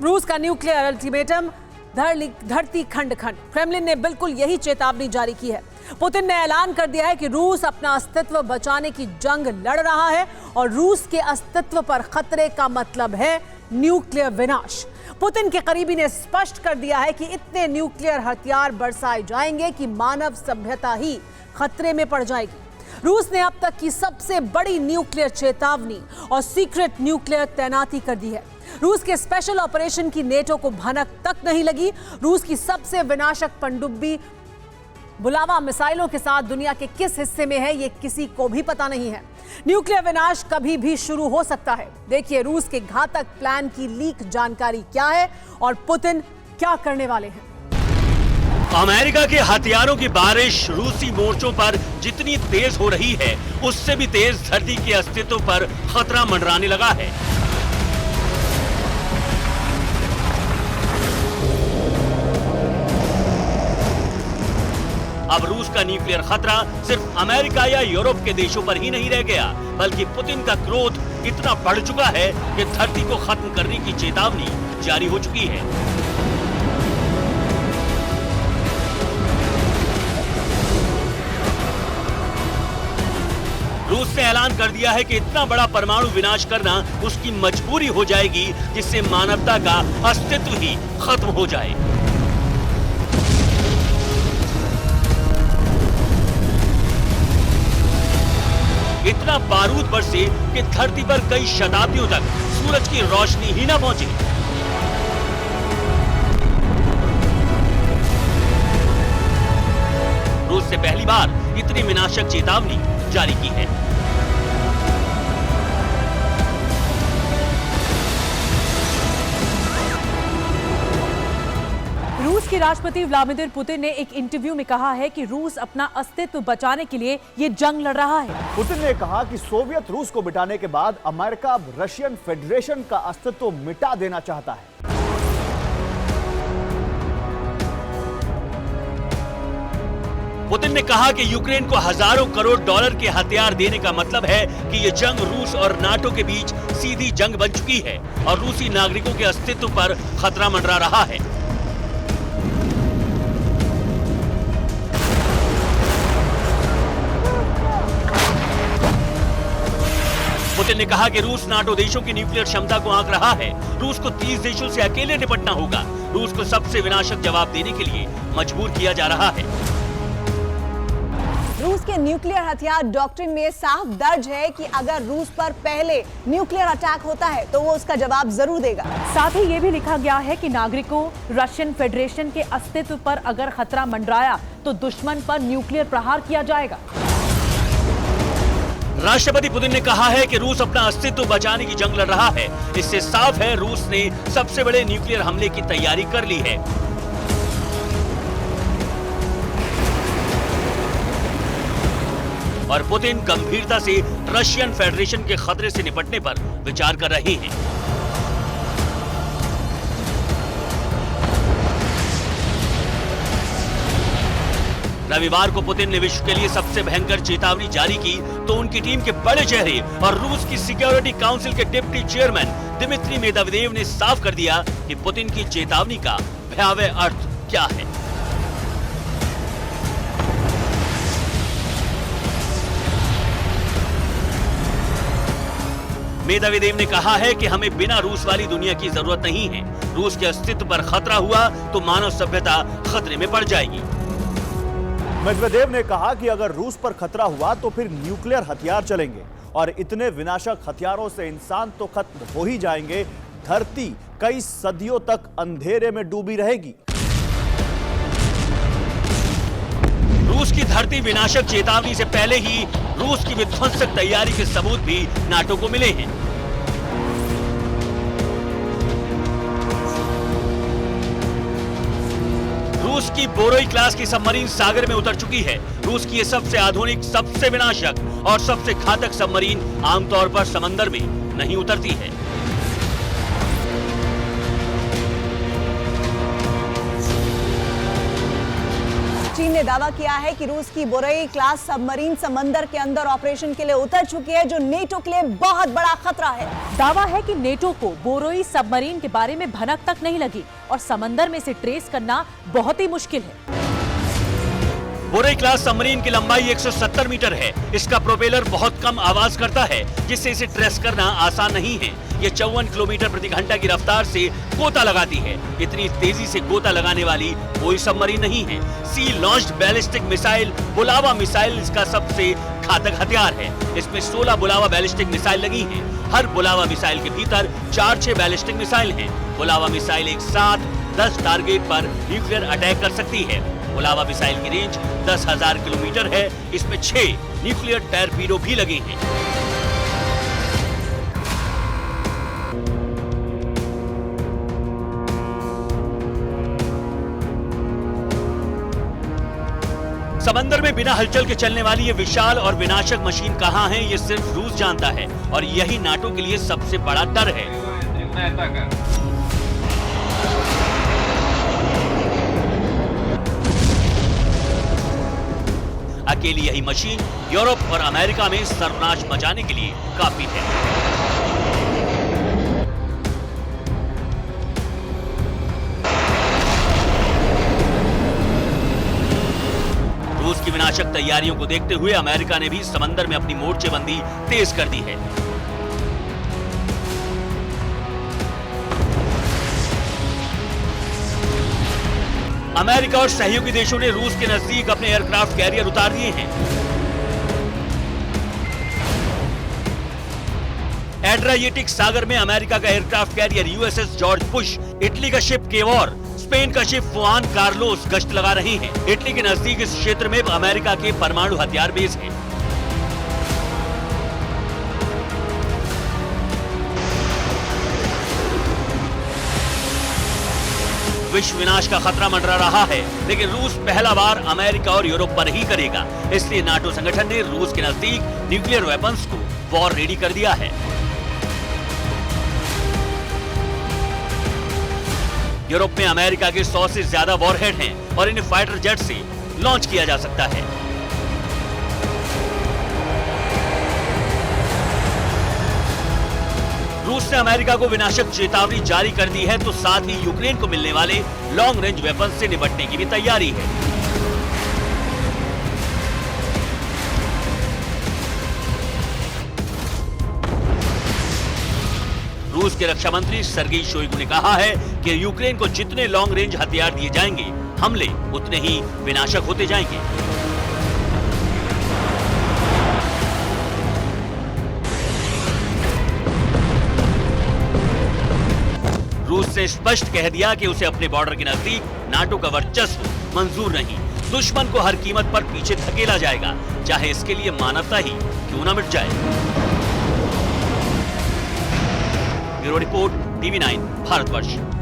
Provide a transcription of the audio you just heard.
रूस का nuclear ultimatum धरती खंड खंड। क्रेमलिन ने बिल्कुल यही चेतावनी जारी की है। पुतिन ने ऐलान कर दिया है कि रूस अपना अस्तित्व बचाने की जंग लड़ रहा है और रूस के अस्तित्व पर खतरे का मतलब है न्यूक्लियर विनाश। पुतिन के करीबी ने स्पष्ट कर दिया है कि इतने न्यूक्लियर हथियार बरसाए जाएंगे कि मानव सभ्यता ही खतरे में पड़ जाएगी। रूस ने अब तक की सबसे बड़ी न्यूक्लियर चेतावनी और सीक्रेट न्यूक्लियर तैनाती कर दी है। रूस के स्पेशल ऑपरेशन की नेटो को भनक तक नहीं लगी। रूस की सबसे विनाशक पनडुब्बी बुलावा मिसाइलों के साथ दुनिया के किस हिस्से में है, ये किसी को भी पता नहीं है। न्यूक्लियर विनाश कभी भी शुरू हो सकता है। देखिए रूस के घातक प्लान की लीक जानकारी क्या है और पुतिन क्या करने वाले हैं। अमेरिका के हथियारों की बारिश रूसी मोर्चों पर जितनी तेज हो रही है, उससे भी तेज धरती के अस्तित्व पर खतरा मंडराने लगा है। अब रूस का न्यूक्लियर खतरा सिर्फ अमेरिका या यूरोप के देशों पर ही नहीं रह गया, बल्कि पुतिन का क्रोध इतना बढ़ चुका है कि धरती को खत्म करने की चेतावनी जारी हो चुकी है। रूस ने ऐलान कर दिया है कि इतना बड़ा परमाणु विनाश करना उसकी मजबूरी हो जाएगी, जिससे मानवता का अस्तित्व ही खत्म हो जाए। इतना बारूद बरसे कि धरती पर कई शताब्दियों तक सूरज की रोशनी ही न पहुंचे। रूस से पहली बार इतनी विनाशक चेतावनी जारी की है। रूस के राष्ट्रपति व्लादिमीर पुतिन ने एक इंटरव्यू में कहा है कि रूस अपना अस्तित्व बचाने के लिए ये जंग लड़ रहा है। पुतिन ने कहा कि सोवियत रूस को मिटाने के बाद अमेरिका अब रशियन फेडरेशन का अस्तित्व मिटा देना चाहता है। पुतिन ने कहा कि यूक्रेन को हजारों करोड़ डॉलर के हथियार देने का मतलब है कि ये जंग रूस और नाटो के बीच सीधी जंग बन चुकी है और रूसी नागरिकों के अस्तित्व पर खतरा मंडरा रहा है। पुतिन ने कहा कि रूस नाटो देशों की न्यूक्लियर क्षमता को आंक रहा है। रूस को 30 देशों से अकेले निपटना होगा। रूस को सबसे विनाशक जवाब देने के लिए मजबूर किया जा रहा है। रूस के न्यूक्लियर हथियार डॉक्ट्रिन में साफ दर्ज है कि अगर रूस पर पहले न्यूक्लियर अटैक होता है तो वो उसका जवाब जरूर देगा। साथ ही ये भी लिखा गया है कि नागरिकों रशियन फेडरेशन के अस्तित्व पर अगर खतरा मंडराया तो दुश्मन पर न्यूक्लियर प्रहार किया जाएगा। राष्ट्रपति पुतिन ने कहा है कि रूस अपना अस्तित्व बचाने की जंग लड़ रहा है। इससे साफ है रूस ने सबसे बड़े न्यूक्लियर हमले की तैयारी कर ली है। और पुतिन गंभीरता से रशियन फेडरेशन के खतरे से निपटने पर विचार कर रहे हैं। रविवार को पुतिन ने विश्व के लिए सबसे भयंकर चेतावनी जारी की तो उनकी टीम के बड़े चेहरे और रूस की सिक्योरिटी काउंसिल के डिप्टी चेयरमैन दिमित्री मेदवेदेव ने साफ कर दिया कि पुतिन की चेतावनी का भयावह अर्थ क्या है। मेदवेदेव ने कहा है कि हमें बिना रूस वाली दुनिया की जरूरत नहीं है। रूस के अस्तित्व पर खतरा हुआ तो मानव सभ्यता खतरे में पड़ जाएगी। मेदवेदेव ने कहा कि अगर रूस पर खतरा हुआ तो फिर न्यूक्लियर हथियार चलेंगे और इतने विनाशक हथियारों से इंसान तो खत्म हो ही जाएंगे, धरती कई सदियों तक अंधेरे में डूबी रहेगी। रूस की धरती विनाशक चेतावनी से पहले ही रूस की विध्वंसक तैयारी के सबूत भी नाटो को मिले हैं। रूस की बोरोई क्लास की सबमरीन सागर में उतर चुकी है। रूस की ये सबसे आधुनिक, सबसे विनाशक और सबसे घातक सबमरीन आमतौर पर समंदर में नहीं उतरती है। चीन सबमरीन ने दावा किया है कि रूस की बोरेई क्लास सबमरीन समंदर के अंदर ऑपरेशन के लिए उतर चुकी है, जो नेटो के लिए बहुत बड़ा खतरा है। दावा है कि नेटो को बोरोई सबमरीन के बारे में भनक तक नहीं लगी और समंदर में इसे ट्रेस करना बहुत ही मुश्किल है। बोरेई क्लास सबमरीन की लंबाई 170 मीटर है। इसका प्रोपेलर बहुत कम आवाज करता है, जिससे इसे ट्रेस करना आसान नहीं है। ये 54 किलोमीटर प्रति घंटा की रफ्तार से गोता लगाती है। इतनी तेजी से गोता लगाने वाली कोई सबमरीन नहीं है। सी लॉन्च्ड बैलिस्टिक मिसाइल बुलावा मिसाइल इसका सबसे घातक हथियार है। इसमें 16 बुलावा बैलिस्टिक मिसाइल लगी हैं। हर बुलावा मिसाइल के भीतर 4-6 बैलिस्टिक मिसाइल हैं। बुलावा मिसाइल एक साथ 10 टारगेट पर न्यूक्लियर अटैक कर सकती है। बुलावा मिसाइल की रेंज 10,000 किलोमीटर है। इसमें 6 न्यूक्लियर टॉरपीडो भी लगे हैं। समंदर में बिना हलचल के चलने वाली ये विशाल और विनाशक मशीन कहां है, ये सिर्फ रूस जानता है और यही नाटो के लिए सबसे बड़ा डर है। अकेली यही मशीन यूरोप और अमेरिका में सर्वनाश मचाने के लिए काफी है। रूस की विनाशक तैयारियों को देखते हुए अमेरिका ने भी समंदर में अपनी मोर्चेबंदी तेज कर दी है। अमेरिका और सहयोगी देशों ने रूस के नजदीक अपने एयरक्राफ्ट कैरियर उतार दिए हैं। एड्रियाटिक सागर में अमेरिका का aircraft carrier USS George Bush, Italy का शिप केवोर, स्पेन का शिप जुआन कार्लोस गश्त लगा रहे हैं। इटली के नजदीक इस क्षेत्र में अमेरिका के परमाणु हथियार बेस हैं। विश्व विनाश का खतरा मंडरा रहा है, लेकिन रूस पहला बार अमेरिका और यूरोप पर ही करेगा। इसलिए नाटो संगठन ने रूस के नजदीक न्यूक्लियर वेपन्स को वॉर रेडी कर दिया है। यूरोप में अमेरिका के 100 से ज्यादा वॉरहेड हैं और इन्हें फाइटर जेट से लॉन्च किया जा सकता है। रूस ने अमेरिका को विनाशक चेतावनी जारी कर दी है, तो साथ ही यूक्रेन को मिलने वाले लॉन्ग रेंज वेपन से निपटने की भी तैयारी है। रूस के रक्षा मंत्री सर्गेई शोइगु ने कहा है कि यूक्रेन को जितने लॉन्ग रेंज हथियार दिए जाएंगे, हमले उतने ही विनाशक होते जाएंगे। रूस ने स्पष्ट कह दिया कि उसे अपने बॉर्डर के नजदीक नाटो का वर्चस्व मंजूर नहीं। दुश्मन को हर कीमत पर पीछे धकेला जाएगा, चाहे इसके लिए मानवता ही क्यों न मिट जाए। Bureau report, TV9 Bharatvarsh.